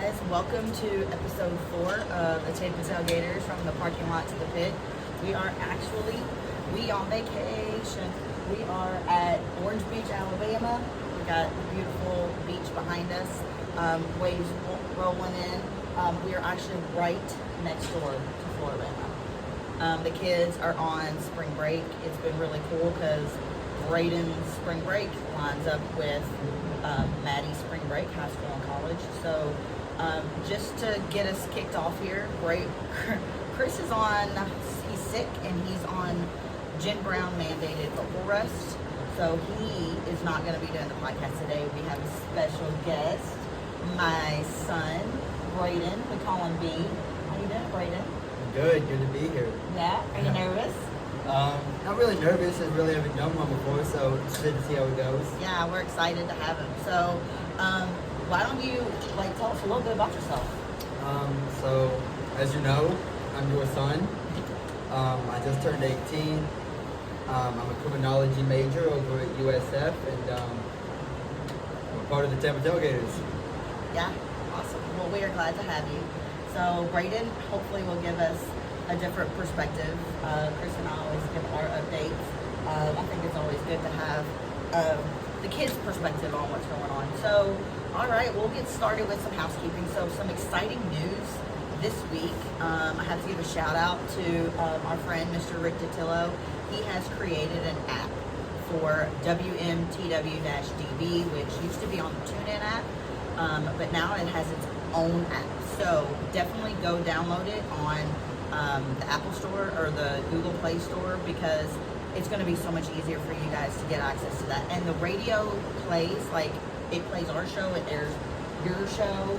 guys. Welcome to episode 4 of the Tampa Tailgaters, from the parking lot to the pit. We are on vacation. We are at Orange Beach, Alabama. We got the beautiful beach behind us, waves rolling in. We are actually right next door to Florida. The kids are on spring break. It's been really cool because Brayden's spring break lines up with Maddie's spring break, high school and college. So just to get us kicked off here, Chris is he's sick and he's on Jenn Brown mandated football rest. So he is not going to be doing the podcast today. We have a special guest, my son, Brayden. We call him B. How you doing, Brayden? Good to be here. Yeah, are you nervous? Not really nervous. I really haven't done one before, so it's good to see how it goes. Yeah, we're excited to have him. So, why don't you tell us a little bit about yourself? So as you know, I'm your son. I just turned 18. I'm a criminology major over at USF, and I'm a part of the Tampa Tailgaters. Yeah, awesome. Well, we are glad to have you. So, Brayden hopefully will give us a different perspective. Chris and I always give our updates. I think it's always good to have the kids' perspective on what's going on. So, all right, we'll get started with some housekeeping. So, some exciting news this week. I have to give a shout out to our friend, Mr. Rick Datillo. He has created an app for WMTW-DB, which used to be on the TuneIn app, but now it has its own app. So definitely go download it on the Apple Store or the Google Play Store, because it's going to be so much easier for you guys to get access to that. And the radio plays, it plays our show, it airs your show,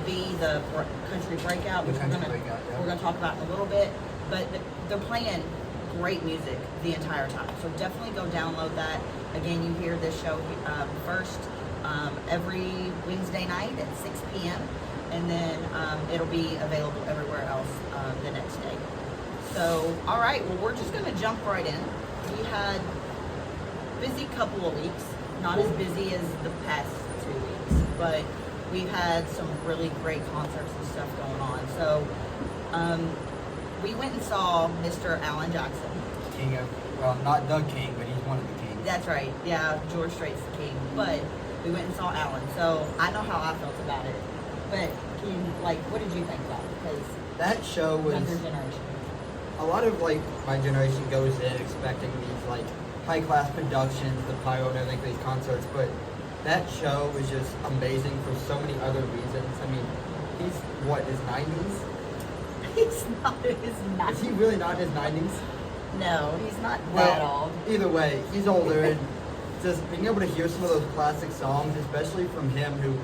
the Country Breakout, which we're going to talk about in a little bit. But they're playing great music the entire time. So definitely go download that. Again, you hear this show first every Wednesday night at 6 p.m. And then it'll be available everywhere else the next day. So, all right, well, we're just going to jump right in. We had a busy couple of weeks, not as busy as the past 2 weeks, but we've had some really great concerts and stuff going on. So, we went and saw Mr. Alan Jackson. King of, well, not the king, but he's one of the kings. That's right, yeah, George Strait's the king. But we went and saw Alan, so I know how I felt about it. But what did you think about it? Because that show was younger generation. A lot of my generation goes in expecting these high class productions, the pyro and everything for these concerts, but that show was just amazing for so many other reasons. I mean, he's his 90s? He's not in his 90s. Is he really not in his 90s? No, he's not that old. Either way, he's older, and just being able to hear some of those classic songs, especially from him, who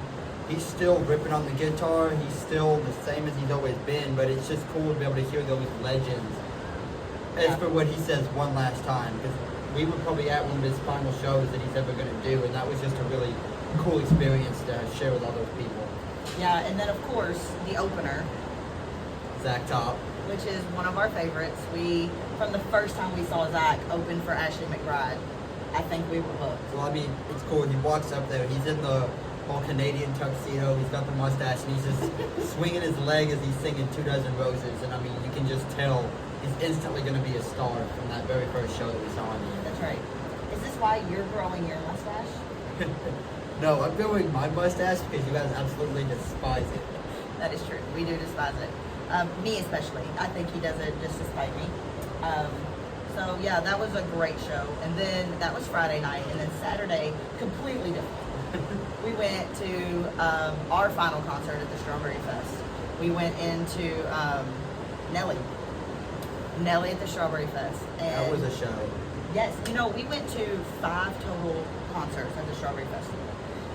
he's still ripping on the guitar, he's still the same as he's always been, but it's just cool to be able to hear those legends. As for what he says one last time, because we were probably at one of his final shows that he's ever going to do, and that was just a really cool experience to share with all those people. Yeah, and then of course, the opener. Zach Top. Which is one of our favorites. From the first time we saw Zach open for Ashley McBride, I think we were hooked. Well, I mean, it's cool. He walks up there, he's in the all Canadian tuxedo, he's got the mustache, and he's just swinging his leg as he's singing 2 Dozen Roses, and I mean, you can just tell he's instantly going to be a star from that very first show that we saw him in. That's right. Is this why you're growing your mustache? No, I'm growing my mustache because you guys absolutely despise it. That is true. We do despise it. Me especially. I think he does it just to spite me. So yeah, that was a great show. And then that was Friday night, and then Saturday, completely different. We went to our final concert at the Strawberry Fest. We went into Nelly at the Strawberry Fest. And that was a show. Yes, we went to 5 total concerts at the Strawberry Festival.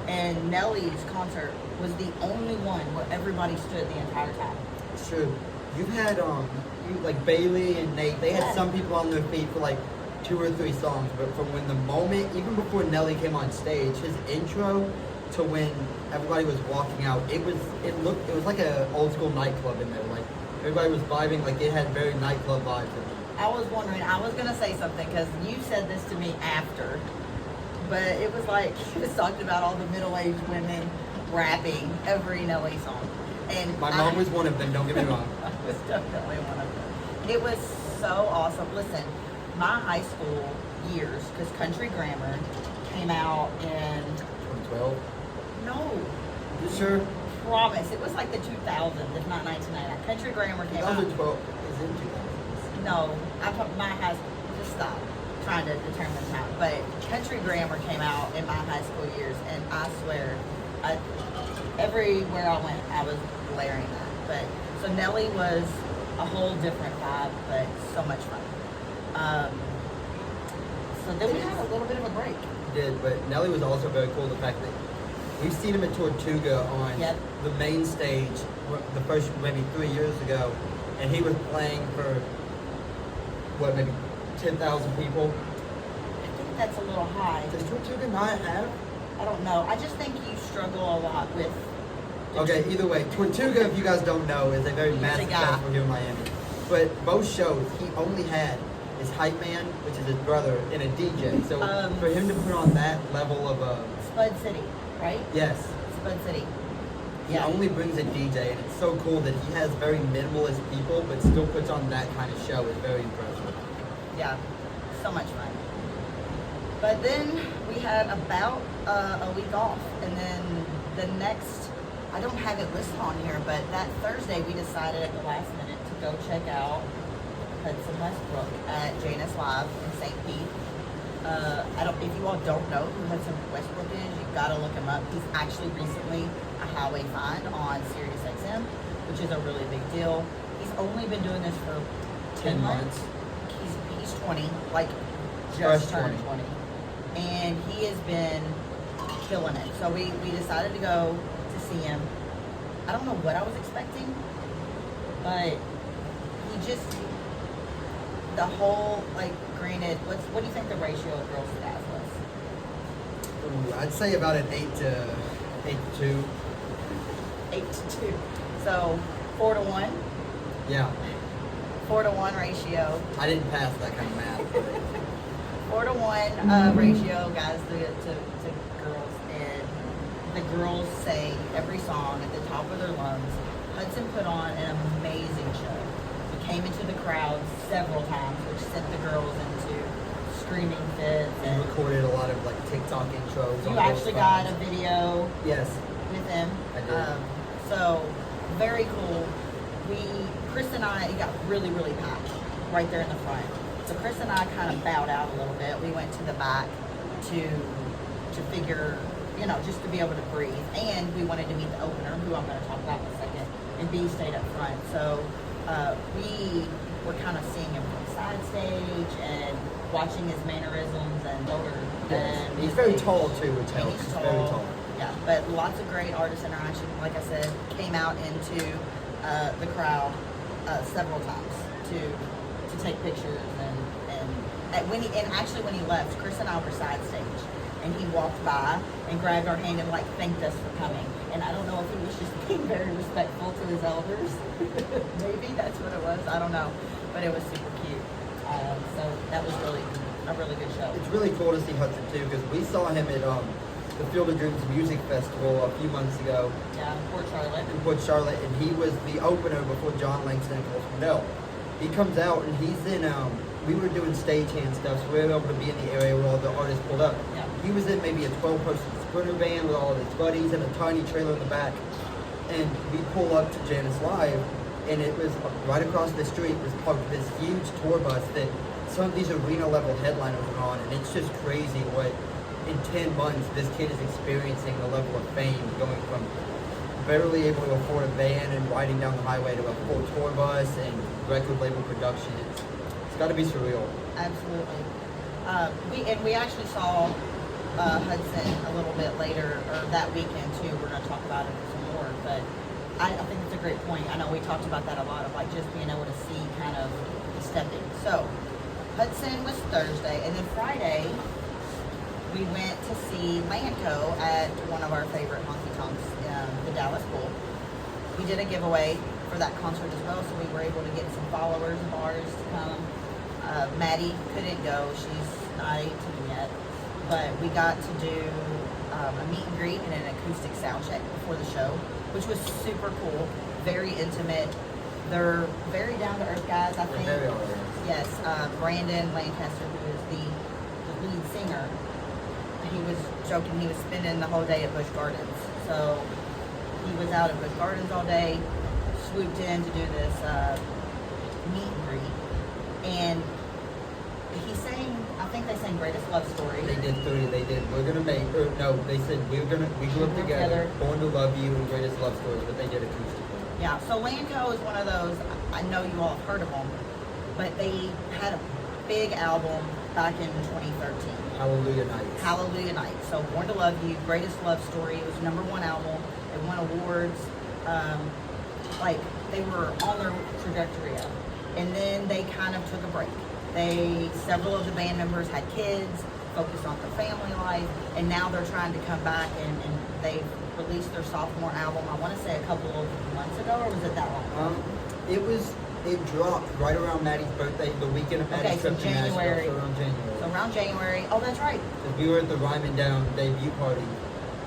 And Nelly's concert was the only one where everybody stood the entire time. It's true. You've had Bailey and Nate, they had some people on their feet for 2 or 3 songs, but from when the moment, even before Nelly came on stage, his intro to when everybody was walking out, it was like an old school nightclub in there. Everybody was vibing, it had very nightclub vibes in it. I was wondering, I was gonna say something because you said this to me after, but it was he was talking about all the middle-aged women rapping every Nelly song. And My mom was one of them, don't get me wrong. I was definitely one of them. It was so awesome. Listen, my high school years, because Country Grammar came out in 2012? no, You sure? promise it was like the 2000s, if not 1999. Country Grammar came out. 2012 is in 2000. No, I'm talking my high school. Just stop trying to determine time. But Country Grammar came out in my high school years, and I swear, everywhere I went, I was blaring that. But so Nelly was a whole different vibe, but so much fun. So then we had a little bit of a break. Did, but Nelly was also very cool. The fact that we've seen him at Tortuga on Yep. the main stage the first maybe 3 years ago, and he was playing for what, maybe 10,000 people. I think that's a little high. Does Tortuga not have? I don't know. I just think you struggle a lot with. Okay, either way, Tortuga, if you guys don't know, is a very He's a massive guy. festival here in Miami. But both shows, he only had his hype man, which is his brother, and a DJ. So for him to put on that level of Spud City, right? yes, Spud City. he only brings a DJ, and it's so cool that he has very minimalist people, but still puts on that kind of show. It's very impressive. Yeah, so much fun. But then we had about a week off, and then the next, I don't have it listed on here, but that Thursday we decided at the last minute to go check out Hudson Westbrook at Janus Live in St. Pete. If you all don't know who Hudson Westbrook is, you've got to look him up. He's actually recently a highway find on SiriusXM, which is a really big deal. He's only been doing this for 10 months. He's 20, like just turned 20. And he has been killing it. So we decided to go to see him. I don't know what I was expecting, but he just, the whole, like, granted, what do you think the ratio of girls to guys was? Ooh, I'd say about an 8 to 2. 8 to 2. So 4 to 1. Yeah, 4 to 1 ratio. I didn't pass that kind of math. 4 to 1 ratio, guys, to girls. And the girls sang every song at the top of their lungs. Hudson put on an amazing show. He came into the crowd several times, which sent the girls into screaming fits. We And recorded a lot of like TikTok intros. you on actually those got a phones. video Yes, with him. I did. So very cool. Chris and I, it got really, really packed right there in the front. So Chris and I kind of bowed out a little bit. We went to the back to figure, just to be able to breathe. And we wanted to meet the opener, who I'm going to talk about in a second. And B stayed up front. So we were kind of seeing him from side stage and watching his mannerisms and shoulder. yes. He's very tall too, which And helps. he's He's very tall. tall. Yeah, but lots of great artist interaction. Like I said, came out into the crowd several times to take pictures and when he left, Chris and I were side stage, and he walked by and grabbed our hand and like thanked us for coming. And I don't know if he was just being very respectful to his elders. Maybe that's what it was. I don't know, but it was super cute. So that was really a really good show. It's really cool to see Hudson too, because we saw him at the Field of Dreams Music Festival a few months ago Yeah, Port Charlotte. in Port Charlotte, and he was the opener before John Langston and Cole Swindell. He comes out and he's in. We were doing stagehand stuff, so we were able to be in the area where all the artists pulled up. Yeah. He was in maybe a 12-person sprinter band with all of his buddies and a tiny trailer in the back. And we pull up to Janus Live, and it was right across the street was parked this huge tour bus that some of these arena-level headliners are on, and it's just crazy what in 10 months this kid is experiencing the level of fame, going from barely able to afford a van and riding down the highway to a full tour bus and record label production. It's got to be surreal. Absolutely. We actually saw Hudson a little bit later, or that weekend too. We're going to talk about it some more, but I think it's a great point. I know we talked about that a lot, of like just being able to see kind of the stepping. So Hudson was Thursday, and then Friday we went to see Lanco at one of our favorite honky tonks, the Dallas Bull. We did a giveaway for that concert as well, so we were able to get some followers of ours to come. Maddie couldn't go; she's not 18 yet, but we got to do a meet and greet and an acoustic sound check before the show, which was super cool, very intimate. They're very down to earth guys, I think. Very alright. Yes, Brayden Lancaster, who is the lead singer, he was joking he was spending the whole day at Busch Gardens. So he was out at Busch Gardens all day, swooped in to do this meet and greet, and he sang, I think they sang Greatest Love Story. They did three. They did. We're gonna make. Or no, they said we grew up together. Born to Love You and Greatest Love Story, but they did acoustically. Yeah. So Lanco is one of those. I know you all have heard of them, but they had a big album back in 2013. Hallelujah Nights. Hallelujah Nights. So Born to Love You, Greatest Love Story. It was #1 album. It won awards. Like they were on their trajectory up, and then they kind of took a break. Several of the band members had kids, focused on their family life, and now they're trying to come back and they've released their sophomore album, I want to say a couple of months ago, or was it that long? It dropped right around Maddie's birthday, the weekend of Maddie's so trip to Nashville, January. so around January. So around January. Oh, that's right. 'Cause we were at the Ryman Down debut party.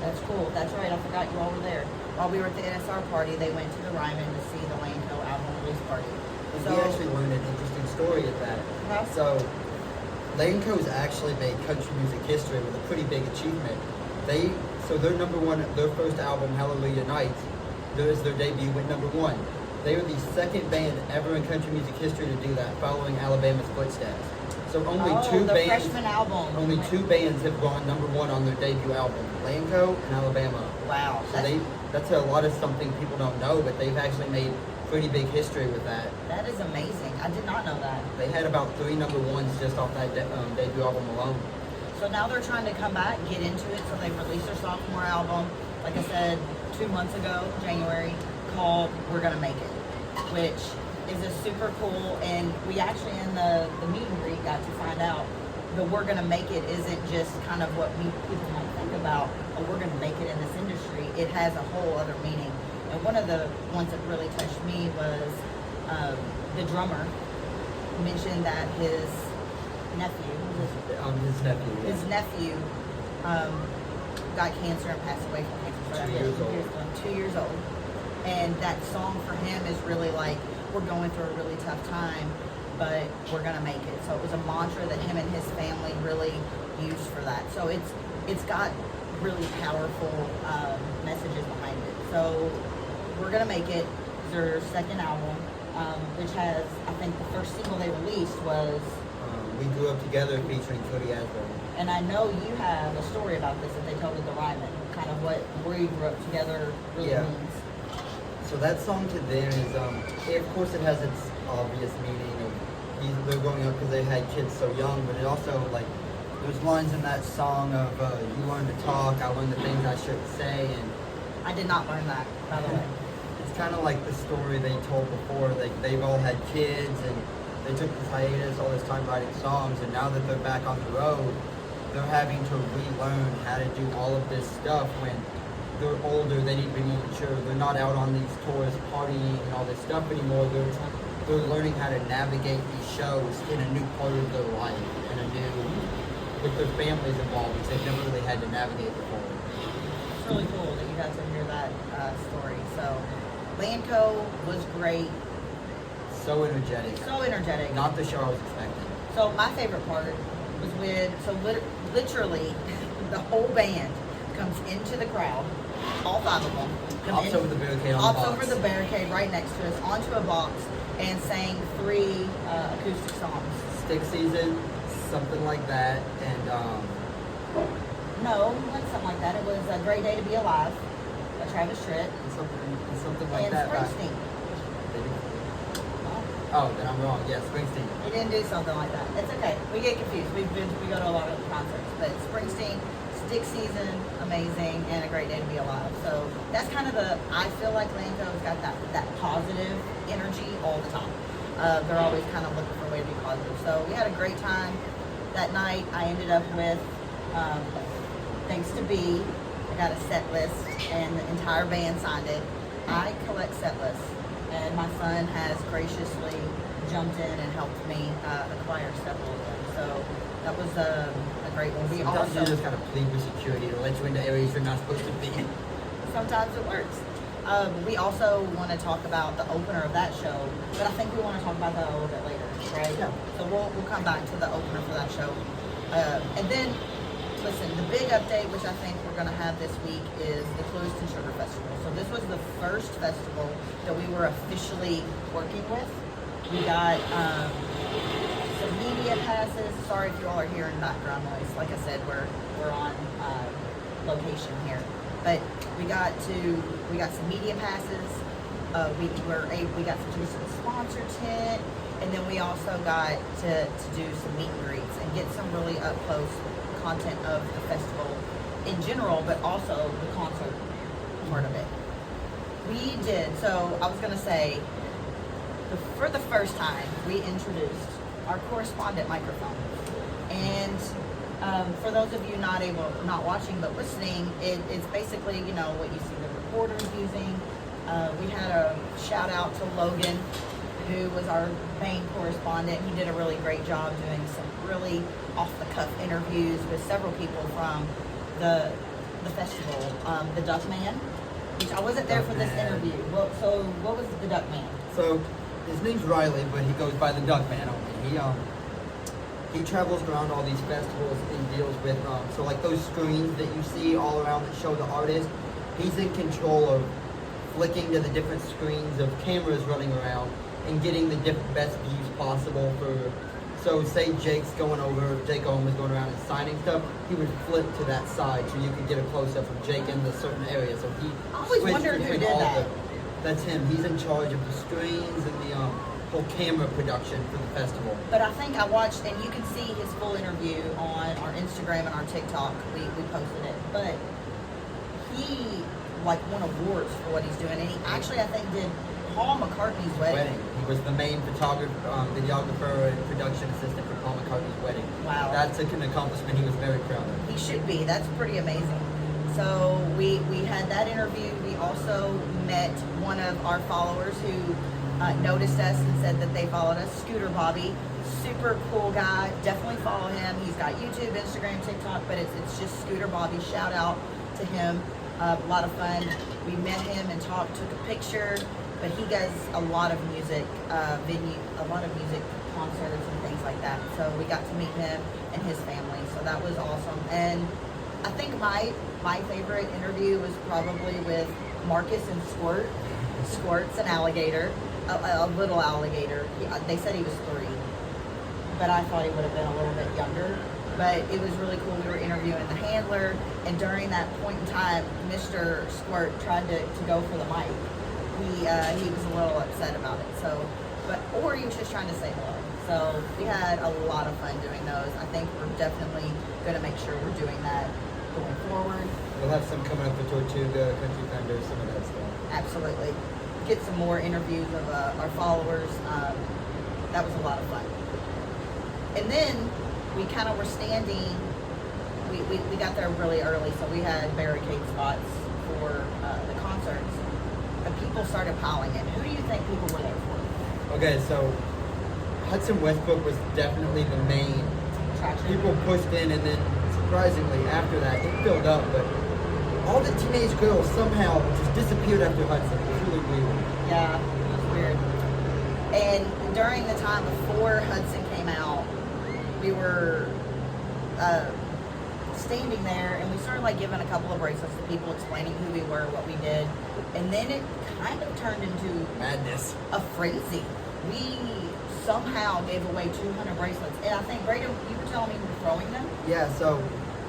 That's cool. That's right. I forgot you all were there. While we were at the NSR party, they went to the Ryman to see the Lanco album release party. And we actually learned an interesting story at that. Huh? So, Lanco's actually made country music history with a pretty big achievement. So their #1, their first album, Hallelujah Nights, their debut went #1. They were the second band ever in country music history to do that, following Alabama's footsteps. So only the freshman album. Only two bands have gone #1 on their debut album, Lanco and Alabama. Wow. So that's a lot of something people don't know, but they've actually made pretty big history with that. That is amazing. I did not know that. They had about 3 #1s just off that debut album alone. So now they're trying to come back, get into it. So they released their sophomore album, like I said, 2 months ago, January, called We're Gonna Make It, which is a super cool, and we actually in the meet and greet got to find out the We're Gonna Make It isn't just kind of what people might think about, oh, we're gonna make it in this industry. It has a whole other meaning. And one of the ones that really touched me was the drummer mentioned that his nephew, his nephew got cancer and passed away from cancer. 2 years old. 2 years old. And that song for him is really like, we're going through a really tough time, but we're gonna make it. So it was a mantra that him and his family really used for that. So it's got really powerful messages behind it. So We're Gonna Make It is their second album, which has, I think the first single they released was We Grew Up Together featuring Cody Asbury. and I know you have a story about this that they told at the Ryman, kind of what We Grew Up Together really means. So that song to them is, of course it has its obvious meaning of they're growing up because they had kids so young, but it also, like, there's lines in that song of, you learn to talk, I learned the things I shouldn't say, and I did not learn that, by the way. it's kind of like the story they told before. They've all had kids, and they took this hiatus, all this time writing songs, and now that they're back on the road, they're having to relearn how to do all of this stuff when they're older, they need to be more mature. They're not out on these tours partying and all this stuff anymore. They're learning how to navigate these shows in a new part of their life, with their families involved, which they've never really had to navigate before. It's really cool that you got to hear that story. So Lanco was great. So energetic. So energetic. Not the show I was expecting. So my favorite part was when, literally, the whole band comes into the crowd, all 5 of them. Hops over the barricade on the box. Hops over the barricade right next to us, onto a box, and sang 3 acoustic songs. Stick Season, something like that, and No, it wasn't something like that. It was A Great Day to Be Alive, by Travis Tritt. something like And that. Springsteen. Oh, then I'm wrong. Yeah, Springsteen. He didn't do something like that. It's okay. We get confused. We go to a lot of concerts, but Springsteen, Stick Season, amazing, and A Great Day to Be Alive. So that's kind of I feel like Lanco's got that positive energy all the time. They're always kind of looking for a way to be positive. So we had a great time that night. I ended up with, thanks to B, I got a set list, and the entire band signed it. I collect set lists, and my son has graciously jumped in and helped me acquire several of them. So that was a great one. We Sometimes also you just gotta plead with security to let you into areas you're not supposed to be. sometimes it works. We also want to talk about the opener of that show, but I think we want to talk about that a little bit later, right? Yeah. So we'll come back to the opener for that show. And then, listen, the big update, which I think we're going to have this week, is the Clewiston Sugar Festival. So this was the first festival that we were officially working with. We got some media passes. Sorry if you all are hearing background noise. Like I said, we're on location here. But we got some media passes. We got to do some sponsor tent, and then we also got to do some meet and greets and get some really up close content of the festival in general, but also the concert part of it. We did. So I was gonna say, for the first time, we introduced our correspondent microphone, and for those of you not watching but listening, it's basically, you know, what you see the reporters using. We had a shout out to Logan, who was our main correspondent. He did a really great job doing some really off the cuff interviews with several people from the festival. The Duck Man, which I wasn't there for this interview. Well, so what was the Duck Man? So his name's Riley, but he goes by the Duck Man only. He travels around all these festivals and deals with so like those screens that you see all around that show the artist. He's in control of flicking to the different screens of cameras running around and getting the best views possible for. So say Jake Owen was going around and signing stuff, he would flip to that side so you could get a close up of Jake in the certain area. So he I always switched wondered who between did all that. That's him. He's in charge of the screens and the whole camera production for the festival. But I think I watched, and you can see his full interview on our Instagram and our TikTok. We posted it. But he won awards for what he's doing, and he actually, I think, did Paul McCartney's wedding. He was the main videographer, and production assistant for Paul McCartney's wedding. Wow. That's an accomplishment he was very proud of. He should be. That's pretty amazing. So we had that interview. We also met one of our followers who noticed us and said that they followed us, Scooter Bobby. Super cool guy. Definitely follow him. He's got YouTube, Instagram, TikTok, but it's just Scooter Bobby. Shout out to him. A lot of fun. We met him and talked, took a picture, but he does a lot of music concerts and things like that. So we got to meet him and his family. So that was awesome. And I think my favorite interview was probably with Marcus and Squirt. Squirt's an alligator, a little alligator. They said he was 3, but I thought he would have been a little bit younger. But it was really cool. We were interviewing the handler, and during that point in time, Mr. Squirt tried to go for the mic. He was a little upset about it. Or he was just trying to say hello. So we had a lot of fun doing those. I think we're definitely going to make sure we're doing that going forward. We'll have some coming up for Tortuga, Country Thunder, some of that stuff. Absolutely. Get some more interviews of our followers. That was a lot of fun. And then we kind of were standing, we got there really early, so we had barricade spots for the concerts. But people started piling in. Who do you think people were there for? Okay, so Hudson Westbrook was definitely the main. Attraction. People pushed in, and then surprisingly after that, it filled up, but all the teenage girls somehow just disappeared after Hudson. It was really weird. Yeah, it was weird. And during the time before Hudson came out, we were standing there, and we started giving a couple of bracelets to people, explaining who we were, what we did, and then it kind of turned into Madness. a frenzy. We somehow gave away 200 bracelets, and I think Brayden, you were telling me you were throwing them. Yeah, so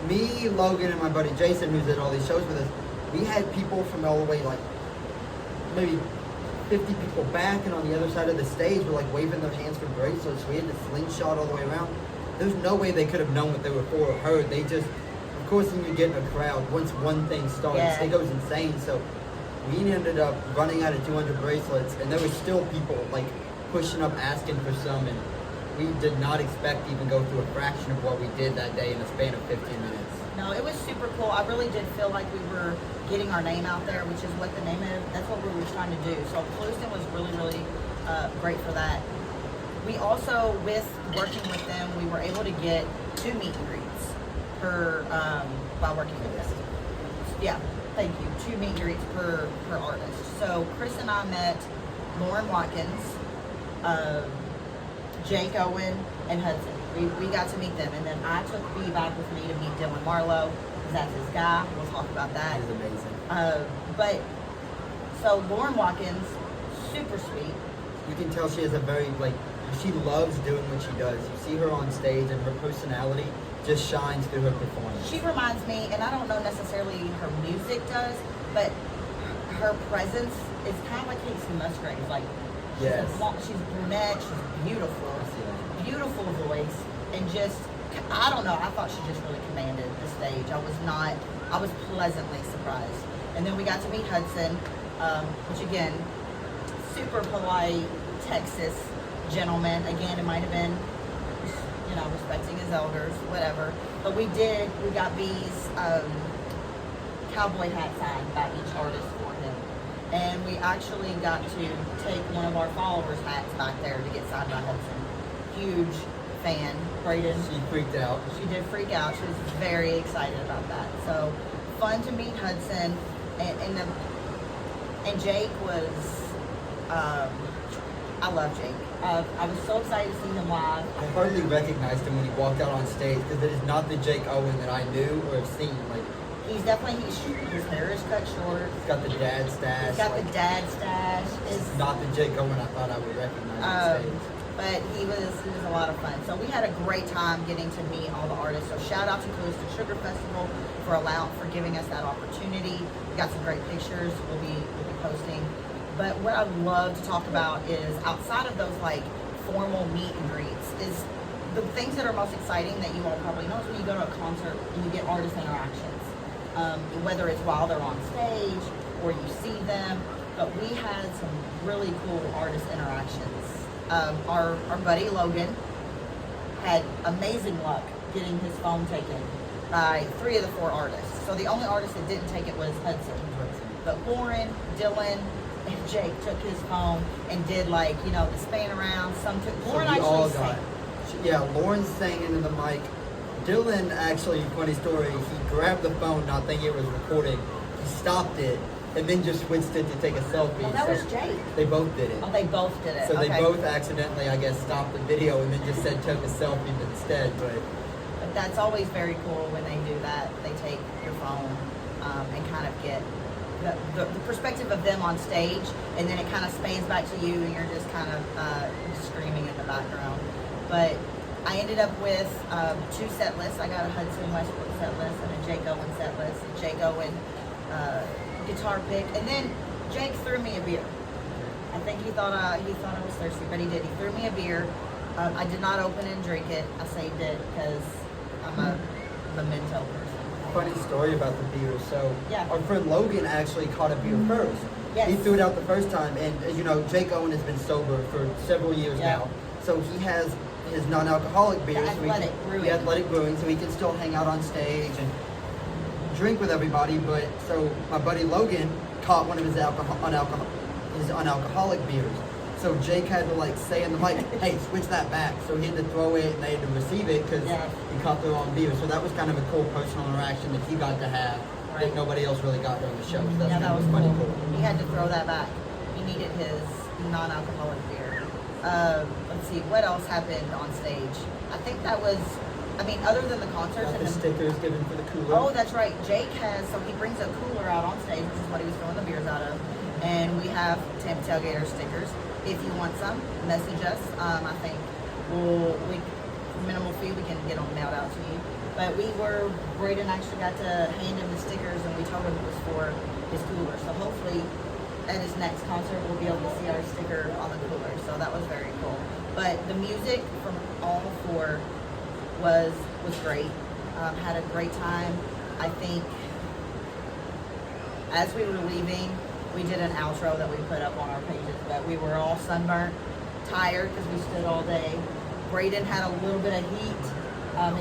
me, Logan, and my buddy Jason, who's at all these shows with us, we had people from all the way, maybe 50 people back, and on the other side of the stage were waving their hands for bracelets. We had to slingshot all the way around. There's no way they could have known what they were for or heard. They just, of course, when you get in a crowd, once one thing starts, it goes insane. So we ended up running out of 200 bracelets, and there were still people pushing up asking for some, and we did not expect to even go through a fraction of what we did that day in a span of 15 minutes. No, it was super cool. I really did feel like we were getting our name out there, which is what the name is. That's what we were trying to do. So Clewiston was really, really great for that. We also, with working with them, we were able to get 2 meet and greets. by working with us. Yeah, thank you. 2 meet and greets per artist. So Chris and I met Lauren Watkins, Jake Owen, and Hudson. We got to meet them, and then I took B back with me to meet Dylan Marlowe, because that's his guy. We'll talk about that. He's amazing. But so Lauren Watkins, super sweet. You can tell she has a very, like, she loves doing what she does. You see her on stage, and her personality just shines through her performance. She reminds me, and I don't know necessarily her music does, but her presence is kind of like Casey Musgrave. Like, yes. She's brunette, she's beautiful, beautiful voice, and just, I don't know, I thought she just really commanded the stage. I was pleasantly surprised. And then we got to meet Hudson, which again, super polite Texas gentleman. Again, it might have been, respecting his elders, whatever. But we got B's cowboy hat signed by each artist for him. And we actually got to take one of our followers' hats back there to get signed by Hudson. Huge fan, Brayden. She freaked out. She did freak out. She was very excited about that. So fun to meet Hudson, and Jake was. I love Jake. I was so excited to see him live. I hardly recognized him when he walked out on stage because it is not the Jake Owen that I knew or have seen. Like, he's definitely his hair is cut short. He's got the dad stash. He's got the dad stash. It's not the Jake Owen I thought I would recognize on stage. But he was a lot of fun. So we had a great time getting to meet all the artists. So shout out to Clewiston Sugar Festival for giving us that opportunity. We got some great pictures. We'll be posting. But what I love to talk about is outside of those like formal meet and greets is the things that are most exciting that you all probably know is when you go to a concert and you get artist interactions. Whether it's while they're on stage or you see them, but we had some really cool artist interactions. Our buddy Logan had amazing luck getting his phone taken by 3 of the 4 artists. So the only artist that didn't take it was Hudson. But Lauren, Dylan, and Jake took his phone and did the spin around. Lauren actually sang. Yeah, Lauren sang into the mic. Dylan actually, funny story, he grabbed the phone not thinking it was recording. He stopped it and then just switched it to take a selfie. Well, that was Jake. They both did it. Oh, they both did it. So okay. They both accidentally, I guess, stopped the video and then just said took a selfie instead. But that's always very cool when they do that. They take your phone and kind of get the perspective of them on stage, and then it kind of spans back to you, and you're just kind of screaming in the background. But I ended up with 2 set lists. I got a Hudson Westbrook set list and a Jake Owen set list. A Jake Owen guitar pick, and then Jake threw me a beer. I think he thought I was thirsty, but he did. He threw me a beer. I did not open and drink it. I saved it because I'm a memento person. Funny story about the beer. So yeah. Our friend Logan actually caught a beer first. Yes. He threw it out the first time, and Jake Owen has been sober for several years now. So he has his non-alcoholic beer. The athletic brewing, so he can still hang out on stage and drink with everybody. But so my buddy Logan caught one of his unalcoholic beers. So Jake had to say in the mic, hey, switch that back. So he had to throw it and they had to receive it because he caught the wrong beer. So that was kind of a cool personal interaction that he got to have that nobody else really got during the show. So that was funny cool. He had to throw that back. He needed his non-alcoholic beer. Let's see, what else happened on stage? I think that was, other than the concerts. The stickers given for the cooler. Oh, that's right. Jake he brings a cooler out on stage, which is what he was throwing the beers out of. And we have Tampa Tailgaters stickers. If you want some, message us. I think minimal fee, we can get them mailed out to you. But Brayden actually got to hand him the stickers, and we told him it was for his cooler. So hopefully at his next concert, we'll be able to see our sticker on the cooler. So that was very cool. But the music from all 4 was great. Had a great time. I think as we were leaving, we did an outro that we put up on our pages, but we were all sunburnt, tired because we stood all day. Brayden had a little bit of heat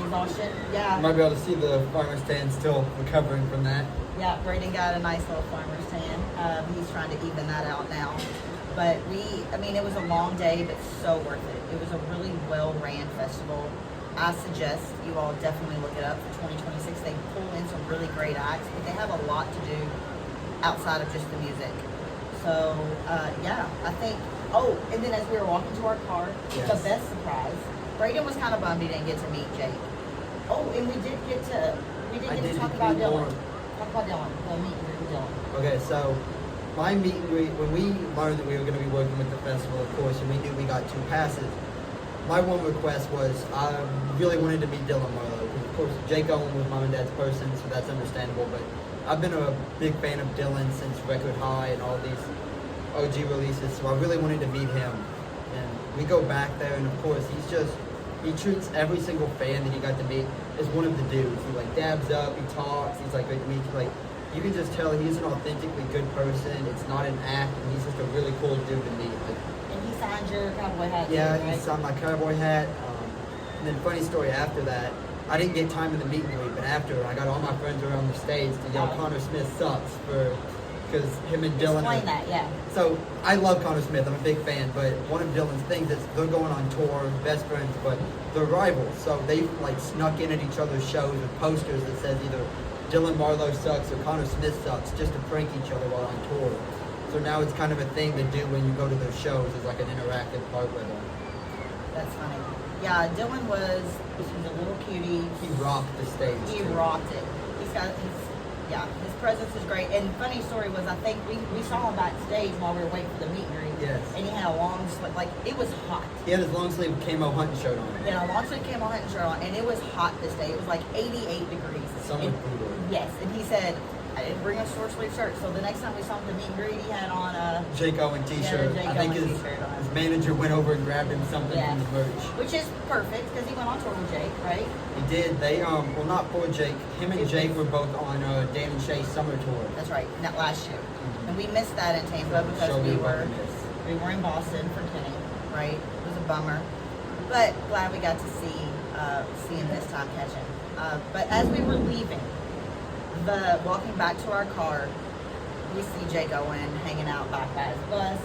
exhaustion. Yeah. You might be able to see the farmer's tan still recovering from that. Yeah, Brayden got a nice little farmer's tan. He's trying to even that out now. But it was a long day, but so worth it. It was a really well-ran festival. I suggest you all definitely look it up for 2026. They pull in some really great acts, but they have a lot to do outside of just the music. So, yeah, I think, oh, and then as we were walking to our car, Yes. the best surprise, Brayden was kind of bummed he didn't get to meet Jake. Oh, and we did get to talk about Dylan. Talk about Dylan, the meet and greet with Dylan. Okay, so my meet and greet, when we learned that we were going to be working with the festival, of course, and we knew we got 2 passes, my one request was I really wanted to meet Dylan Marlowe. Of course, Jake Owen was mom and dad's person, so that's understandable, but I've been a big fan of Dylan since Record High and all these OG releases, so I really wanted to meet him. And we go back there, and of course, he treats every single fan that he got to meet as one of the dudes. He like dabs up, he talks, he's like great to meet you. Like, you can just tell he's an authentically good person. It's not an act, and he's just a really cool dude to meet. Like, And he signed your cowboy hat. yeah, too, right? he signed my cowboy hat. And then funny story after that, I didn't get time in the meet and greet, but after I got all my friends around the stage to yell Connor Smith sucks because him and Dylan. Explain that, yeah. So I love Connor Smith. I'm a big fan, but one of Dylan's things is they're going on tour, best friends, but they're rivals. So they like snuck in at each other's shows with posters that says either Dylan Marlowe sucks or Connor Smith sucks, just to prank each other while on tour. So now it's kind of a thing to do when you go to those shows. It's like an interactive part with them. That's funny. Yeah, Dylan was a little cutie. He rocked the stage. He too. rocked it. His presence is great. And funny story was, I think we saw him backstage while we were waiting for the meet and greet. Yes. And he had a long sleeve, like it was hot. He had his long sleeve camo hunting shirt on. He had a long sleeve camo hunting shirt on, and it was hot this day. It was like 88 degrees. Summer brutal. Yes, and he said, I didn't bring a short sleeve shirt. So the next time we saw him at the meet and greet, he had on a Jake Owen t-shirt. Jake I think Owen his t-shirt on. manager went over and grabbed him something Yeah. from the merch. Which is perfect because he went on tour with Jake, right? He did. They well, not for Jake. Him and Jake were both on Dan and Shay's summer tour. That's right, not last year. Mhm. And we missed that in Tampa because Show me we what were we missed. in Boston for Kenny, right? It was a bummer, but glad we got to see him this time catching. But as we were leaving, walking back to our car, we see Jake Owen hanging out back by his bus.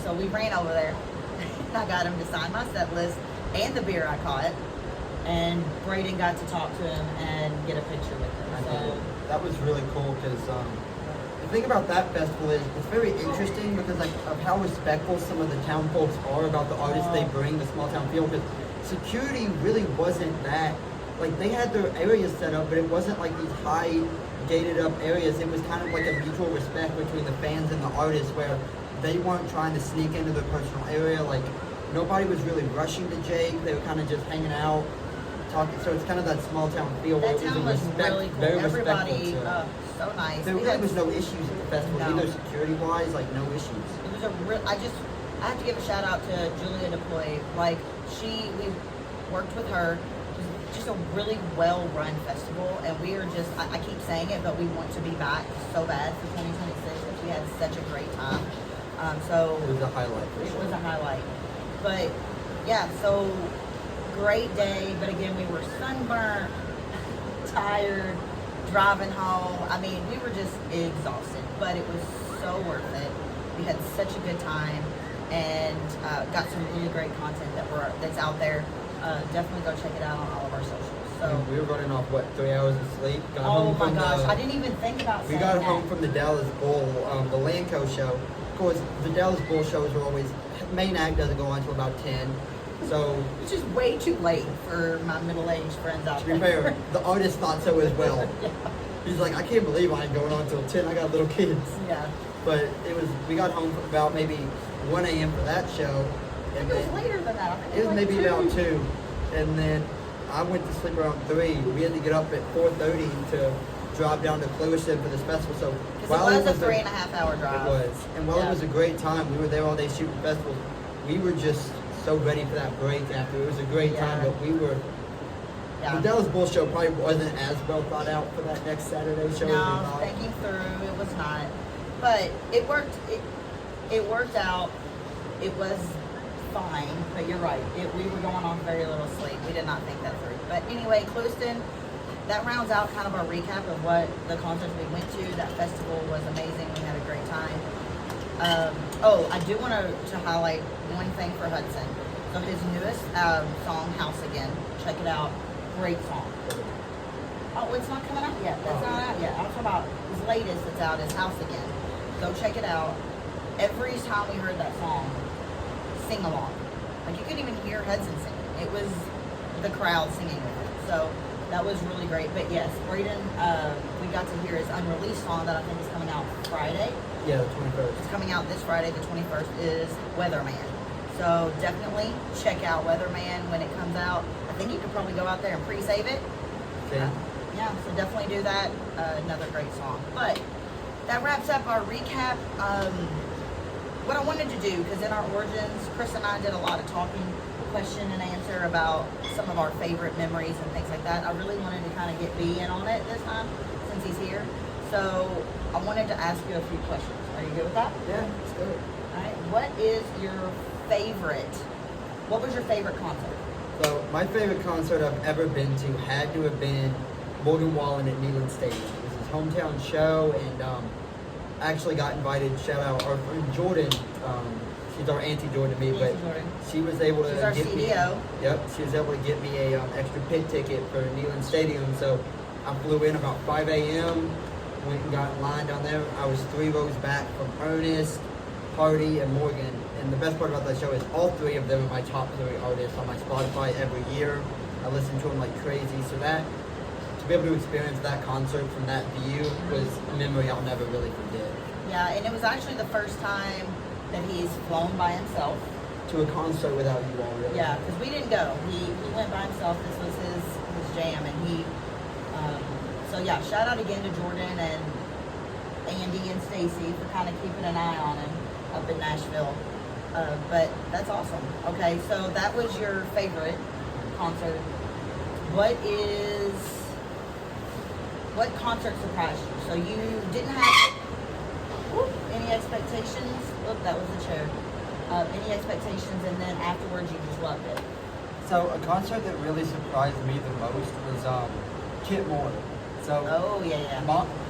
So we ran over there. I got him to sign my set list and the beer I caught, and Brayden got to talk to him and get a picture with him. I So did. That was really cool because the thing about that festival is it's very interesting because like of how respectful some of the town folks are about the artists they bring, the small town feel. Because security really wasn't that. Like they had their areas set up, but it wasn't like these high gated up areas. It was kind of like a mutual respect between the fans and the artists where they weren't trying to sneak into their personal area. Like nobody was really rushing to Jake. They were kind of just hanging out, talking. So it's kind of that small town feel where that it was town a was respect, really cool. very Everybody, respectful. so nice. There We really had- was no issues at the festival No. either, security wise. Like no issues. It was I have to give a shout out to Julia DePloy. Like we worked with her. It was just a really well run festival, and we are just, I keep saying it, but we want to be back so bad for 2026 because we had such a great time. So It was a highlight for it sure. was a highlight. But yeah, so great day, but again, we were sunburnt, tired, driving home. I mean, we were just exhausted, but it was so worth it. We had such a good time and got some really great content that's out there. Definitely go check it out on all of our socials. So, And we were running off 3 hours of sleep. Got oh home my from gosh, the- I didn't even think about We saying got that. home from the Dallas Bull, the Lanco show. Of course, the Dallas Bull shows are always, main act doesn't go on until about 10. So, Which is way too late for my middle-aged friends out to there. be fair, the artist thought so as well. Yeah. He's like, I can't believe I ain't going on until 10. I got little kids. Yeah. But we got home for about maybe 1 a.m. for that show. I think it was later than that. I think It was like maybe about 2. And then I went to sleep around 3. We had to get up at 4:30 to drive down to Clewiston for this festival. So Because it was a 3.5 hour drive. It was. And while Yeah. it was a great time, we were there all day shooting festivals. We were just so ready for that break after. It was a great time, Yeah. but we were. Yeah. The Dallas Bull show probably wasn't as well thought out for that next Saturday show. as we No, thought. thinking through, it was not. But it worked. It worked out. It was fine. But you're right. We were going on very little sleep. We did not think that through. But anyway, Clewiston, that rounds out kind of our recap of what the concerts we went to. That festival was amazing. We had a great time. I do want to highlight one thing for Hudson. So his newest song, House Again. Check it out. Great song. Oh, it's not coming out yet. That's not out yet. I'm talking about his latest that's out is House Again. Go check it out. Every time we heard that song, sing along. Like you couldn't even hear Hudson singing. It was the crowd singing with it. So that was really great. But yes, Brayden, we got to hear his unreleased song that I think is coming out Friday. Yeah, the 21st. It's coming out this Friday, the 21st, is Weatherman. So definitely check out Weatherman when it comes out. I think you could probably go out there and pre-save it. Okay. Yeah, so definitely do that. Another great song. But that wraps up our recap. What I wanted to do, because in our origins, Chris and I did a lot of talking, question and answer about some of our favorite memories and things like that. I really wanted to kind of get B in on it this time since he's here. So I wanted to ask you a few questions. Are you good with that? Yeah, let's do it. All right. What was your favorite concert? So my favorite concert I've ever been to had to have been Morgan Wallen at Neyland Stadium. It was his hometown show, and I actually got invited. Shout out our friend Jordan. She's our Auntie Jordan to me, but Jordan. she was able to She's our get CDO. she was able to get me a extra pit ticket for Neyland Stadium. So I flew in about 5 a.m. Went and got in line down there. I was 3 rows back from Ernest, Hardy, and Morgan. And the best part about that show is all 3 of them are my top 3 artists on my Spotify every year. I listen to them like crazy. So that, to be able to experience that concert from that view was a memory I'll never really forget. Yeah, and it was actually the first time that he's flown by himself. To a concert without you all, really. Yeah, because we didn't go. He went by himself. This was his jam, and he. So yeah, shout out again to Jordan and Andy and Stacy for kind of keeping an eye on him up in Nashville. But that's awesome. Okay, so that was your favorite concert. What concert surprised you? So you didn't have any expectations? Oop, that was the chair. Any expectations, and then afterwards you just loved it. So a concert that really surprised me the most was Kit Moore. So Oh yeah.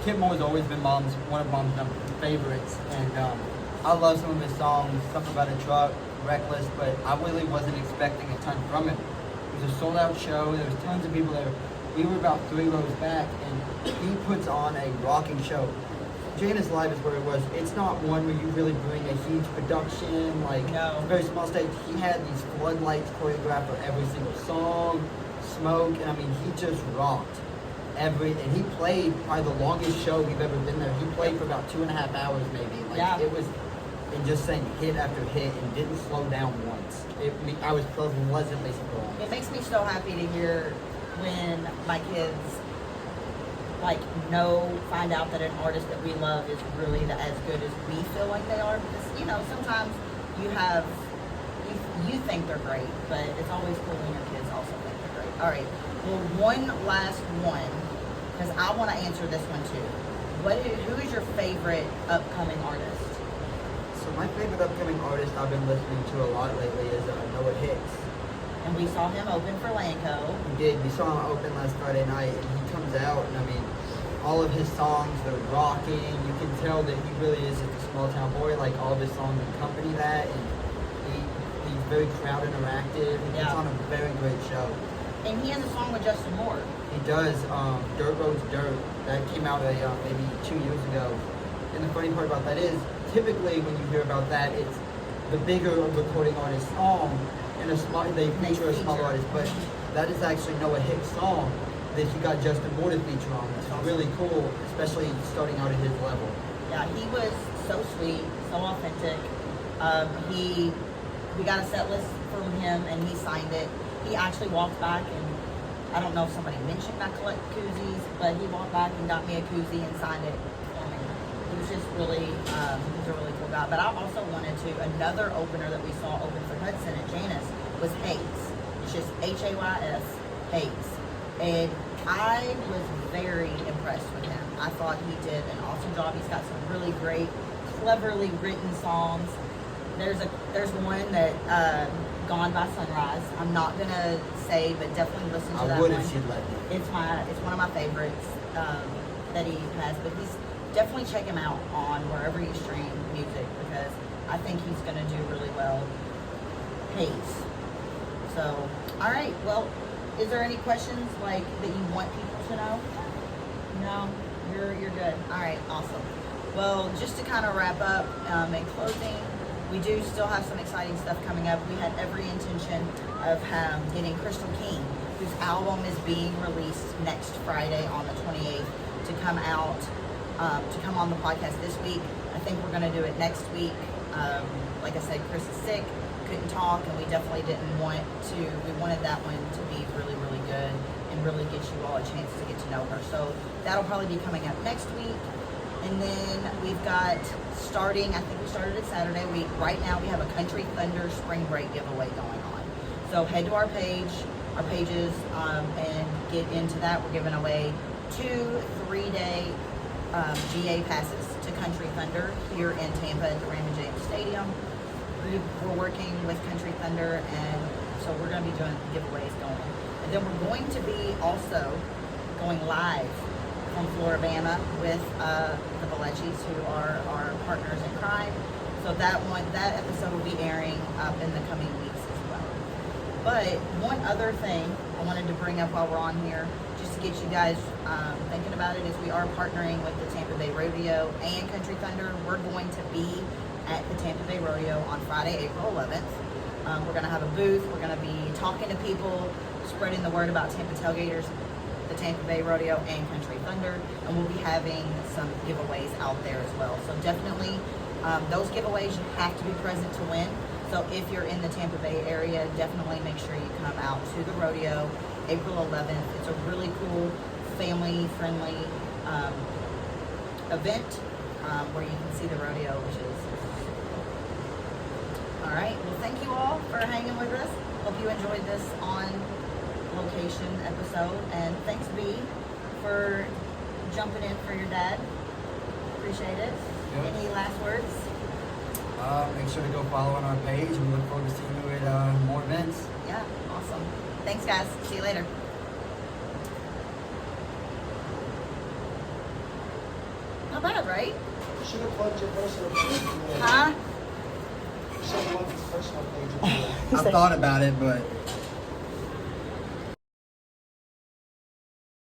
Kit Moore has always been one of Mom's favorites, and I love some of his songs. Something About a Truck, Reckless, but I really wasn't expecting a ton from him. It was a sold out show. There was tons of people there. We were about 3 rows back, and he puts on a rocking show. Janice Live is where it was. It's not one where you really bring a huge production, like No. a very small stage. He had these floodlights choreographed for every single song, smoke, and I mean, he just rocked and he played probably the longest show we've ever been there. He played for about 2.5 hours maybe. Like Yeah. it was, and just saying hit after hit and didn't slow down once. I was pleasantly surprised. It makes me so happy to hear when my kids find out that an artist that we love is really as good as we feel like they are, because sometimes you think they're great, but it's always cool when your kids also think they're great. All right, well, one last one, because I want to answer this one too. Who is your favorite upcoming artist? So my favorite upcoming artist I've been listening to a lot lately is Noah Hicks. And we saw him open for Lanco. We did. We saw him open last Friday night, and he comes out, and I mean, all of his songs, they're rocking. You can tell that he really is just a small town boy. Like all of his songs accompany that, and he's very crowd interactive. He puts on a very great show. And he has a song with Justin Moore. He does. Dirt Roads Dirt. That came out maybe 2 years ago. And the funny part about that is, typically when you hear about that, it's the bigger recording artist song, and they feature a small artist. But that is actually Noah Hicks' song that he got Justin Moore to feature on. It's really cool, especially starting out at his level. Yeah, he was so sweet, so authentic. We got a set list from him, and he signed it. He actually walked back, and I don't know if somebody mentioned I collect koozies, but he walked back and got me a koozie and signed it for me. He was just really, he's a really cool guy. But I also wanted another opener that we saw open for Hudson at Janice was Hayes. It's just Hays, Hayes. And I was very impressed with him. I thought he did an awesome job. He's got some really great, cleverly written songs. There's one that Gone by Sunrise. I'm not gonna say, but definitely listen to that one. I would if she'd let me. It's one of my favorites that he has. But definitely check him out on wherever you stream music, because I think he's gonna do really well. Hayes. So, all right. Well, is there any questions like that you want people to know? No, you're good. All right, awesome. Well, just to kind of wrap up, in closing, we do still have some exciting stuff coming up. We had every intention of getting Crystal King, whose album is being released next Friday on the 28th, to come out, to come on the podcast this week. I think we're going to do it next week. Like I said, Chris is sick, couldn't talk, and we definitely didn't want to. We wanted that one to be really, really good and really get you all a chance to get to know her. So that'll probably be coming up next week. And then we've got starting, I think we started it Saturday. Right now we have a Country Thunder Spring Break giveaway going on. So head to our pages, and get into that. We're giving away 2 3-day GA passes to Country Thunder here in Tampa at the Raymond James Stadium. We're working with Country Thunder, and so we're going to be doing giveaways going. And then we're going to be also going live from Floribama with the Vallecchis, who are our partners in crime. So that episode will be airing up in the coming weeks as well. But one other thing I wanted to bring up while we're on here, just to get you guys thinking about it, is we are partnering with the Tampa Bay Rodeo and Country Thunder. We're going to be at the Tampa Bay Rodeo on Friday, April 11th. We're going to have a booth. We're going to be talking to people, spreading the word about Tampa Tailgaters, the Tampa Bay Rodeo, and Country Thunder, and we'll be having some giveaways out there as well. So definitely, those giveaways, you have to be present to win. So if you're in the Tampa Bay area, definitely make sure you come out to the rodeo April 11th. It's a really cool, family-friendly event where you can see the rodeo, which is super cool. All right. Well, thank you all for hanging with us. Hope you enjoyed this on location episode, and thanks B for jumping in for your dad. Appreciate it. Yep. Any last words? Make sure to go follow on our page, and we look forward to seeing you at more events. Yeah, awesome. Thanks guys. See you later. Not bad, right? You should have plugged your personal page. Huh? You should have plugged his personal page. I thought about it, but